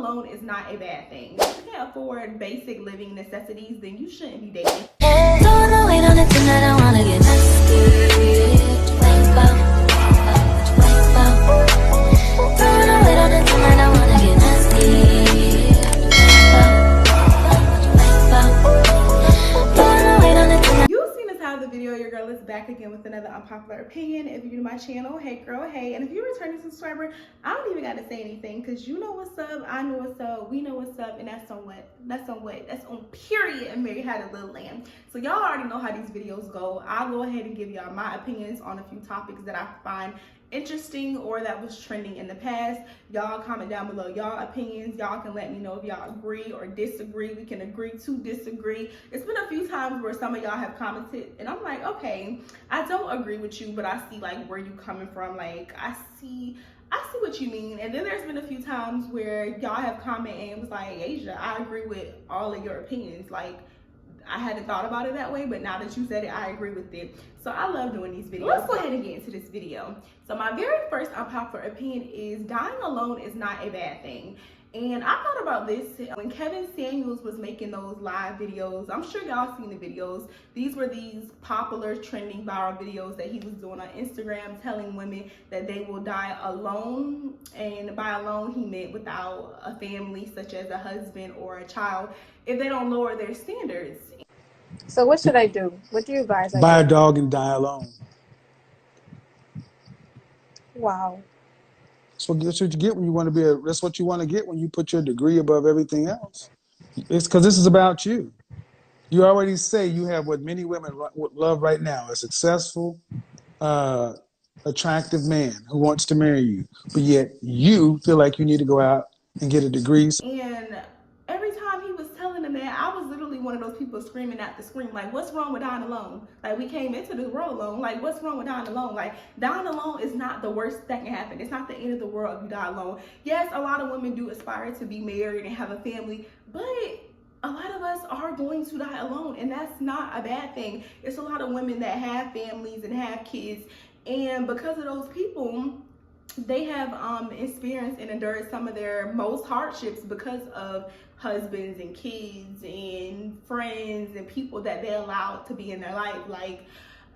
alone is not a bad thing. If you can't afford basic living necessities, then you shouldn't be dating. Don't know, wait on it tonight, I wanna get nasty. Don't know, wait on it tonight, I wanna get nasty. You've seen the title of the video. Your girl is back again with another unpopular opinion. If you're new to my channel, hey girl, hey. And if you're a returning subscriber, I don't even got to say anything because you know what's up, I know what's up, we know what's up, and that's on what? That's on period and Mary Had a Little Lamb. So y'all already know how these videos go. I'll go ahead and give y'all my opinions on a few topics that I find interesting or that was trending in the past. Y'all comment down below y'all opinions. Y'all can let me know if y'all agree or disagree. We can agree to disagree. It's been a few times where some of y'all have commented and I'm like, okay, I don't agree with you, but I see like where you coming from. Like I see what you mean. And then there's been a few times where y'all have commented and was like, Asia, I agree with all of your opinions. Like I hadn't thought about it that way, but now that you said it, I agree with it. So I love doing these videos. Let's go ahead and get into this video. So my very first unpopular opinion is dying alone is not a bad thing. And I thought about this when Kevin Samuels was making those live videos. I'm sure y'all seen the videos. These were these popular trending viral videos that he was doing on Instagram telling women that they will die alone. And by alone, he meant without a family such as a husband or a child if they don't lower their standards. So what should I do? What do you advise? Buy a dog and die alone. Wow. That's what you get when you want to be that's what you want to get when you put your degree above everything else. It's because this is about you. You already say you have what many women love right now, a successful, attractive man who wants to marry you. But yet you feel like you need to go out and get a degree. And every time he was telling them that, I was literally one of those people screaming at the screen, like, what's wrong with dying alone? Like, we came into this world alone. Like, what's wrong with dying alone? Like, dying alone is not the worst that can happen. It's not the end of the world if you die alone. Yes, a lot of women do aspire to be married and have a family, but a lot of us are going to die alone, and that's not a bad thing. It's a lot of women that have families and have kids, and because of those people, they have experienced and endured some of their most hardships because of husbands and kids and friends and people that they allowed to be in their life. Like,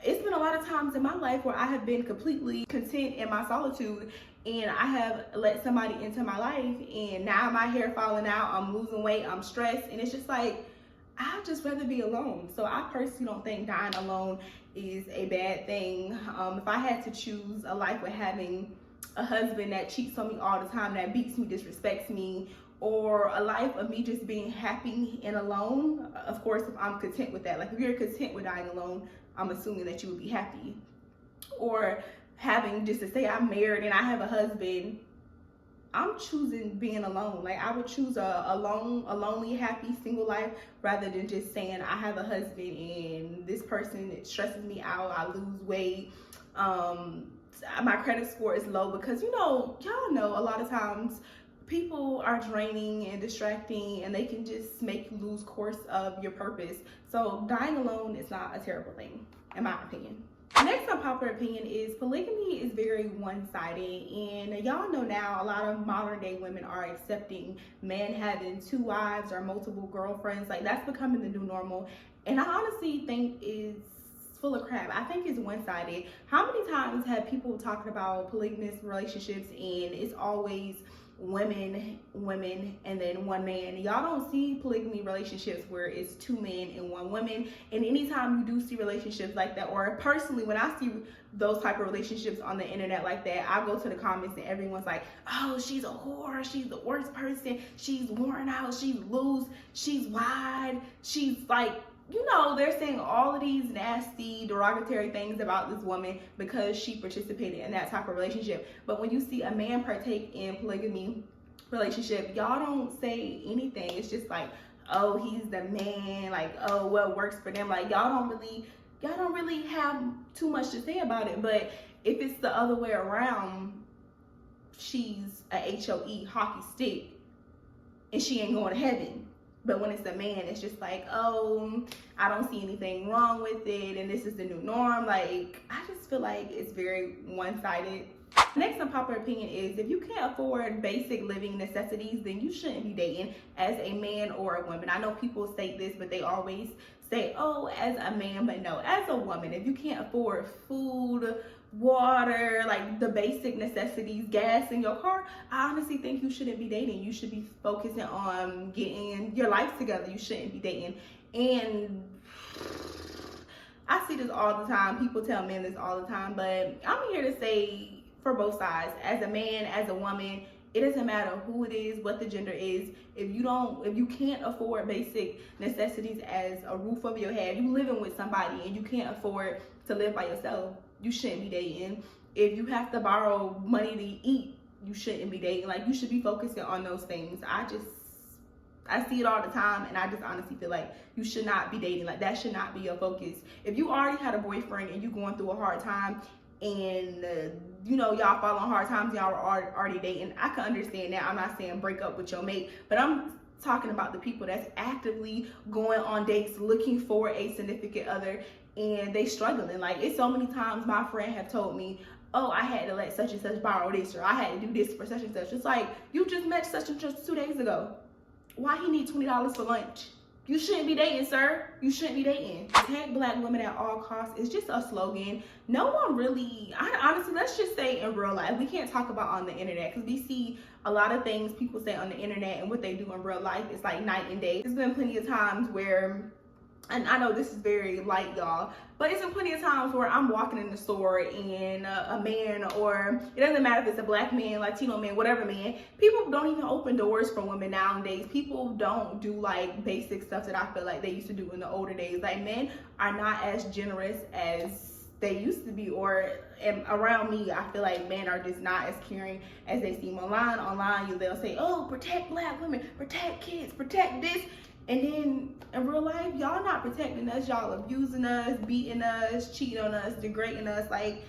it's been a lot of times in my life where I have been completely content in my solitude, and I have let somebody into my life, and now my hair falling out, I'm losing weight, I'm stressed, and it's just like, I'd just rather be alone. So I personally don't think dying alone is a bad thing. If I had to choose a life with having a husband that cheats on me all the time, that beats me, disrespects me, or a life of me just being happy and alone, of course, if I'm content with that. Like, if you're content with dying alone, I'm assuming that you would be happy. Or having, just to say I'm married and I have a husband, I'm choosing being alone. Like, I would choose a lonely, happy, single life rather than just saying I have a husband and this person, it stresses me out, I lose weight, my credit score is low, because y'all know a lot of times people are draining and distracting, and they can just make you lose course of your purpose. So dying alone is not a terrible thing, in my opinion. Next unpopular opinion is polygamy is very one-sided, and y'all know now a lot of modern day women are accepting men having 2 wives or multiple girlfriends. Like, that's becoming the new normal, and I honestly think it's full of crap. I think it's one-sided. How many times have people talked about polygamous relationships and it's always women, and then one man? Y'all don't see polygamy relationships where it's 2 men and 1 woman. And anytime you do see relationships like that, or personally when I see those type of relationships on the internet like that, I go to the comments and everyone's like, oh, she's a whore, she's the worst person, she's worn out, she's loose, she's wide, she's like, they're saying all of these nasty, derogatory things about this woman because she participated in that type of relationship. But when you see a man partake in polygamy relationship, y'all don't say anything. It's just like, oh, he's the man, like, oh, what works for them. Like, y'all don't really have too much to say about it. But if it's the other way around, she's a HOE, hockey stick, and she ain't going to heaven. But when it's a man, it's just like, oh, I don't see anything wrong with it, and this is the new norm. Like, I just feel like it's very one-sided Next unpopular opinion is if you can't afford basic living necessities, then you shouldn't be dating as a man or a woman. I know people say this, but they always say, oh, as a man, but no, as a woman, if you can't afford food, water, like the basic necessities, gas in your car, I honestly think you shouldn't be dating. You should be focusing on getting your life together. You shouldn't be dating. And I see this all the time. People tell men this all the time, but I'm here to say for both sides, as a man, as a woman, it doesn't matter who it is, what the gender is. If you can't afford basic necessities as a roof over your head, you living with somebody and you can't afford to live by yourself, you shouldn't be dating. If you have to borrow money to eat, you shouldn't be dating. Like, you should be focusing on those things. I see it all the time, and I just honestly feel like you should not be dating. Like, that should not be your focus. If you already had a boyfriend and you going through a hard time, and y'all fall on hard times, y'all are already dating, I can understand that. I'm not saying break up with your mate, but I'm talking about the people that's actively going on dates looking for a significant other, and they struggling. Like, it's so many times my friend have told me, oh, I had to let such and such borrow this, or I had to do this for such and such. It's like, you just met such and such 2 days ago. Why he need $20 for lunch? You shouldn't be dating, sir. You shouldn't be dating. Protect black women at all costs is just a slogan. No one really, honestly, let's just say in real life. We can't talk about on the internet because we see a lot of things people say on the internet and what they do in real life is like night and day. There's been plenty of times where, and I know this is very light, y'all, but it's been plenty of times where I'm walking in the store and a man, or it doesn't matter if it's a black man, Latino man, whatever man, people don't even open doors for women nowadays. People don't do like basic stuff that I feel like they used to do in the older days. Like, men are not as generous as they used to be, or around me, I feel like men are just not as caring as they seem online. They'll say, oh, protect black women, protect kids, protect this. And then in real life, y'all not protecting us. Y'all abusing us, beating us, cheating on us, degrading us. Like,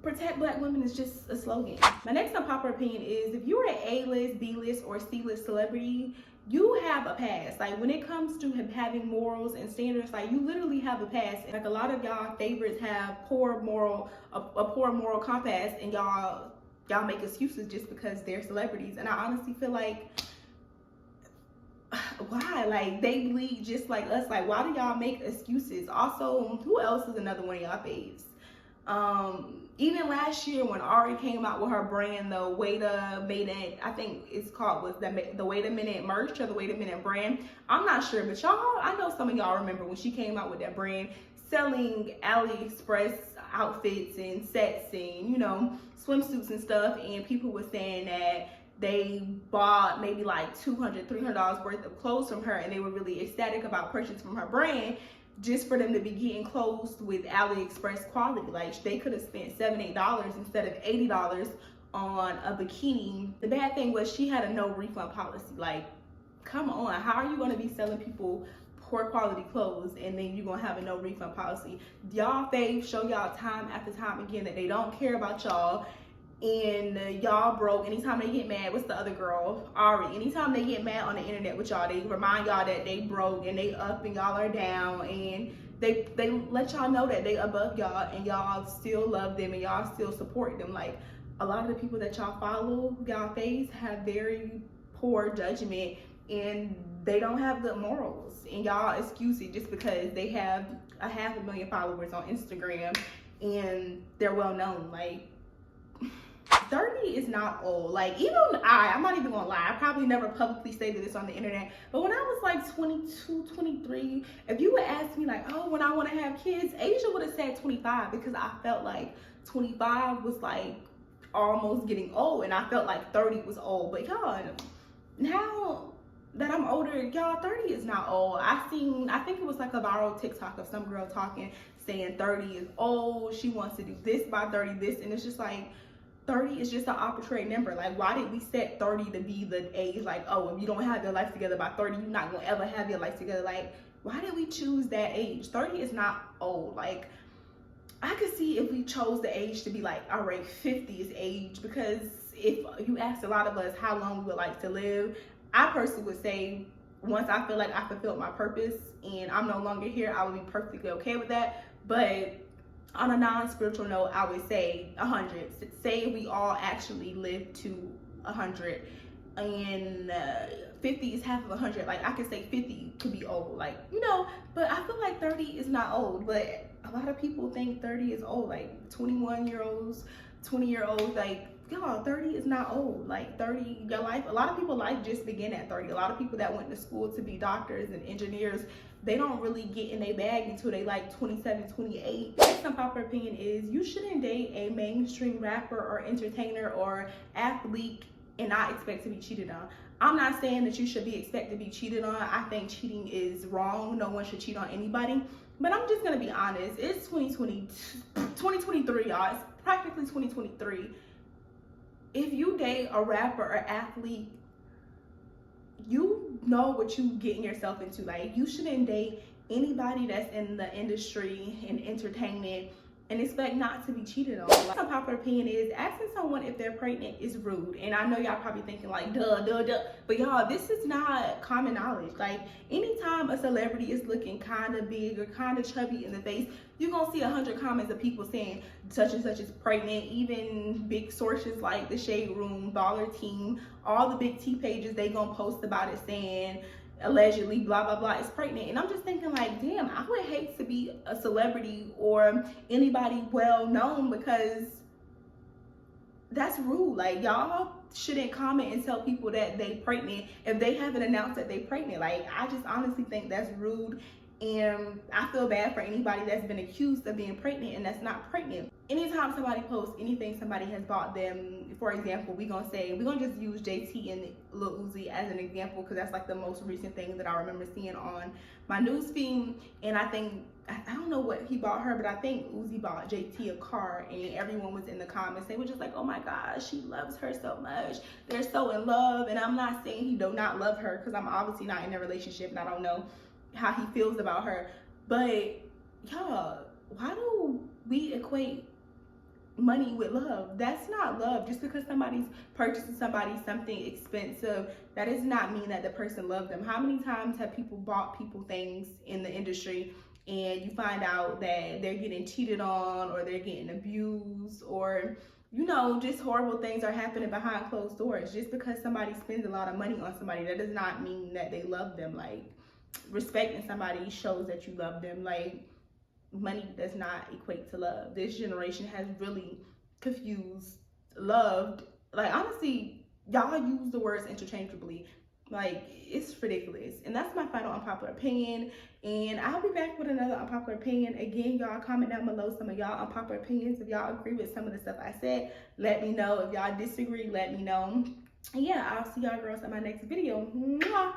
protect black women is just a slogan. My next unpopular opinion is if you're an A-list, B-list, or C-list celebrity, you have a past. Like, when it comes to having morals and standards, like, you literally have a past. Like, a lot of y'all favorites have a poor moral compass, and y'all make excuses just because they're celebrities. And I honestly feel like, why? Like, they bleed just like us. Like, why do y'all make excuses? Also, who else is another one of y'all faves? Even last year when Ari came out with her brand, the Wait a Minute, I think it's called, was the Wait a Minute merch or the Wait a Minute brand. I'm not sure, but y'all, I know some of y'all remember when she came out with that brand, selling AliExpress outfits and sets and, swimsuits and stuff, and people were saying that they bought maybe like $200, $300 worth of clothes from her, and they were really ecstatic about purchasing from her brand just for them to be getting clothes with AliExpress quality. Like, they could have spent $7, $8 instead of $80 on a bikini. The bad thing was she had a no refund policy. Like, come on, how are you going to be selling people poor quality clothes and then you're going to have a no refund policy? Y'all faves show y'all time after time again that they don't care about y'all. And y'all broke. Anytime they get mad, what's the other girl, Ari, anytime they get mad on the internet with y'all, they remind y'all that they broke and they up and y'all are down, and they let y'all know that they above y'all and y'all still love them and y'all still support them. Like, a lot of the people that y'all follow, y'all face, have very poor judgment and they don't have good morals, and y'all excuse it just because they have 500,000 followers on Instagram and they're well known. Like, 30 is not old. Like, even I'm not even gonna lie, I probably never publicly stated this on the internet, but when I was like 22, 23, if you would ask me like, oh, when I want to have kids, Asia would have said 25, because I felt like 25 was like almost getting old, and I felt like 30 was old. But y'all, now that I'm older, y'all, 30 is not old. I think it was like a viral TikTok of some girl talking, saying 30 is old, she wants to do this by 30, this, and it's just like, 30 is just an arbitrary number. Like, why did we set 30 to be the age? Like, oh, if you don't have your life together by 30, you're not gonna ever have your life together. Like, why did we choose that age? 30 is not old. Like, I could see if we chose the age to be like, all right, 50 is age, because if you asked a lot of us how long we would like to live, I personally would say once I feel like I fulfilled my purpose and I'm no longer here, I would be perfectly okay with that. But on a non-spiritual note, I would say 100. Say we all actually live to 100, and 50 is half of 100. Like, I could say 50 could be old, like, you know, but I feel like 30 is not old. But a lot of people think 30 is old, like 21-year-olds, 20-year-olds, like, y'all, 30 is not old. Like, 30, your life, a lot of people life just begin at 30. A lot of people that went to school to be doctors and engineers, they don't really get in their bag until they like 27, 28. Next unpopular opinion is you shouldn't date a mainstream rapper or entertainer or athlete and not expect to be cheated on. I'm not saying that you should be expected to be cheated on. I think cheating is wrong. No one should cheat on anybody. But I'm just gonna be honest. It's 2023, y'all. It's practically 2023. If you date a rapper or athlete, you know what you getting yourself into. Like, you shouldn't date anybody that's in the industry and entertainment and expect not to be cheated on. Like, my popular opinion is asking someone if they're pregnant is rude. And I know y'all probably thinking like, duh. But y'all, this is not common knowledge. Like, anytime a celebrity is looking kind of big or kind of chubby in the face, you're gonna see 100 comments of people saying such and such is pregnant. Even big sources like the Shade Room, Baller Team, all the big T pages, they gonna post about it saying allegedly blah blah blah is pregnant. And I'm just thinking like, damn, I would hate to be a celebrity or anybody well known, because that's rude. Like, y'all shouldn't comment and tell people that they pregnant if they haven't announced that they pregnant. Like, I just honestly think that's rude, and I feel bad for anybody that's been accused of being pregnant and that's not pregnant. Anytime somebody posts anything somebody has bought them, for example, we're gonna just use JT and Lil Uzi as an example, because that's like the most recent thing that I remember seeing on my news feed. And I think, I don't know what he bought her, but I think Uzi bought JT a car, and everyone was in the comments, they were just like, oh my gosh, she loves her so much, they're so in love. And I'm not saying he do not love her, because I'm obviously not in a relationship and I don't know how he feels about her. But y'all, why do we equate money with love? That's not love. Just because somebody's purchasing somebody something expensive, that does not mean that the person loved them. How many times have people bought people things in the industry and you find out that they're getting cheated on, or they're getting abused, or, you know, just horrible things are happening behind closed doors? Just because somebody spends a lot of money on somebody, that does not mean that they love them. Like, respecting somebody shows that you love them. Like, money does not equate to love. This generation has really confused loved. Like, honestly, y'all use the words interchangeably. Like, it's ridiculous. And that's my final unpopular opinion. And I'll be back with another unpopular opinion. Again, y'all comment down below some of y'all unpopular opinions. If y'all agree with some of the stuff I said, let me know. If y'all disagree, let me know. And yeah, I'll see y'all girls in my next video. Mwah!